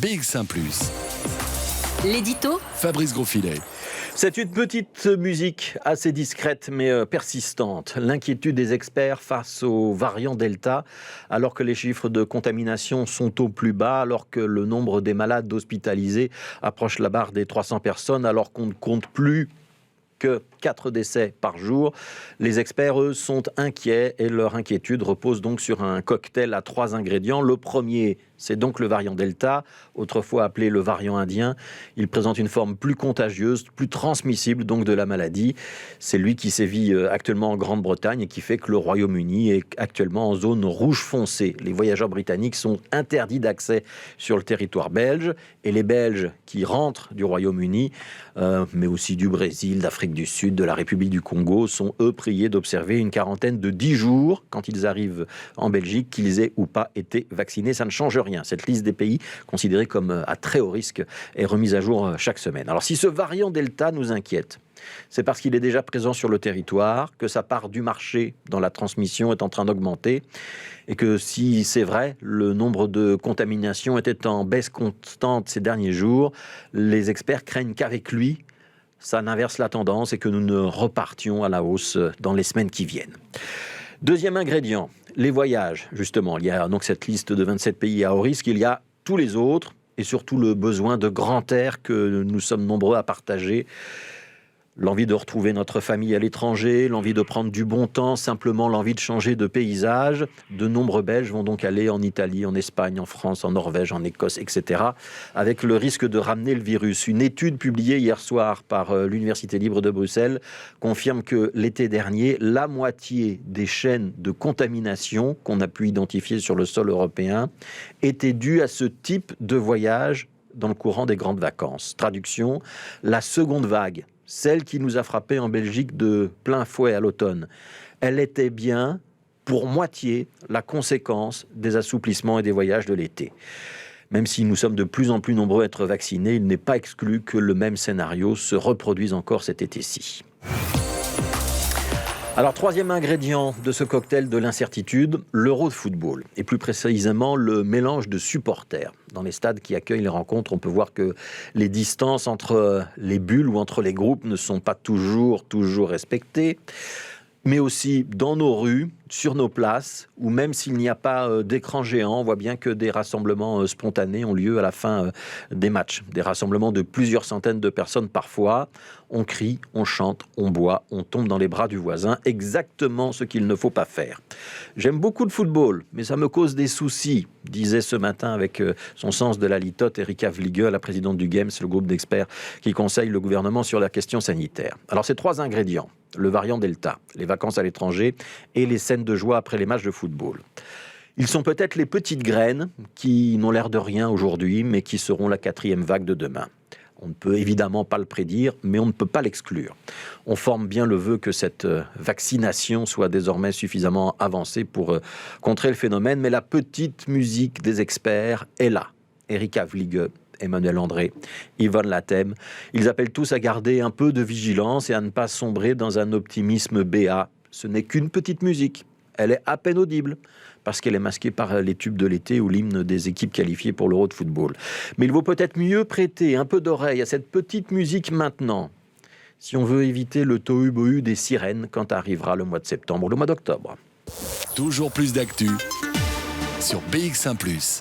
BX1 +. L'édito Fabrice Grosfilet. C'est une petite musique assez discrète mais persistante. L'inquiétude des experts face au variant Delta, alors que les chiffres de contamination sont au plus bas, alors que le nombre des malades hospitalisés approche la barre des 300 personnes, alors qu'on ne compte plus que 4 décès par jour. Les experts, eux, sont inquiets et leur inquiétude repose donc sur un cocktail à 3 ingrédients. Le premier, c'est donc le variant Delta, autrefois appelé le variant indien. Il présente une forme plus contagieuse, plus transmissible donc de la maladie. C'est lui qui sévit actuellement en Grande-Bretagne et qui fait que le Royaume-Uni est actuellement en zone rouge foncé. Les voyageurs britanniques sont interdits d'accès sur le territoire belge et les Belges qui rentrent du Royaume-Uni, mais aussi du Brésil, d'Afrique du Sud, de la République du Congo, sont eux priés d'observer une quarantaine de 10 jours quand ils arrivent en Belgique, qu'ils aient ou pas été vaccinés. Ça ne change rien. Cette liste des pays considérés comme à très haut risque est remise à jour chaque semaine. Alors si ce variant Delta nous inquiète, c'est parce qu'il est déjà présent sur le territoire, que sa part du marché dans la transmission est en train d'augmenter et que si c'est vrai, le nombre de contaminations était en baisse constante ces derniers jours, les experts craignent qu'avec lui, ça n'inverse la tendance et que nous ne repartions à la hausse dans les semaines qui viennent. Deuxième ingrédient, les voyages. Justement, il y a donc cette liste de 27 pays à haut risque, il y a tous les autres et surtout le besoin de grand air que nous sommes nombreux à partager. L'envie de retrouver notre famille à l'étranger, l'envie de prendre du bon temps, simplement l'envie de changer de paysage. De nombreux Belges vont donc aller en Italie, en Espagne, en France, en Norvège, en Écosse, etc. avec le risque de ramener le virus. Une étude publiée hier soir par l'Université libre de Bruxelles confirme que l'été dernier, la moitié des chaînes de contamination qu'on a pu identifier sur le sol européen étaient dues à ce type de voyage dans le courant des grandes vacances. Traduction, la seconde vague, celle qui nous a frappé en Belgique de plein fouet à l'automne, elle était bien, pour moitié, la conséquence des assouplissements et des voyages de l'été. Même si nous sommes de plus en plus nombreux à être vaccinés, il n'est pas exclu que le même scénario se reproduise encore cet été-ci. Alors, troisième ingrédient de ce cocktail de l'incertitude, l'Euro de football, et plus précisément le mélange de supporters. Dans les stades qui accueillent les rencontres, on peut voir que les distances entre les bulles ou entre les groupes ne sont pas toujours respectées, mais aussi dans nos rues, sur nos places, ou même s'il n'y a pas d'écran géant, on voit bien que des rassemblements spontanés ont lieu à la fin des matchs. Des rassemblements de plusieurs centaines de personnes parfois. On crie, on chante, on boit, on tombe dans les bras du voisin. Exactement ce qu'il ne faut pas faire. J'aime beaucoup le football, mais ça me cause des soucis, disait ce matin avec son sens de la litote Erika Vliege, la présidente du GEMS, le groupe d'experts qui conseille le gouvernement sur la question sanitaire. Alors ces 3 ingrédients, le variant Delta, les vacances à l'étranger et les scènes de joie après les matchs de football. Ils sont peut-être les petites graines qui n'ont l'air de rien aujourd'hui, mais qui seront la 4e vague de demain. On ne peut évidemment pas le prédire, mais on ne peut pas l'exclure. On forme bien le vœu que cette vaccination soit désormais suffisamment avancée pour contrer le phénomène, mais la petite musique des experts est là. Erika Vliege, Emmanuel André, Yvonne Lathème, ils appellent tous à garder un peu de vigilance et à ne pas sombrer dans un optimisme béat. Ce n'est qu'une petite musique. Elle est à peine audible parce qu'elle est masquée par les tubes de l'été ou l'hymne des équipes qualifiées pour l'Euro de football. Mais il vaut peut-être mieux prêter un peu d'oreille à cette petite musique maintenant, si on veut éviter le tohu-bohu des sirènes quand arrivera le mois de septembre ou le mois d'octobre. Toujours plus d'actu sur BX1 +.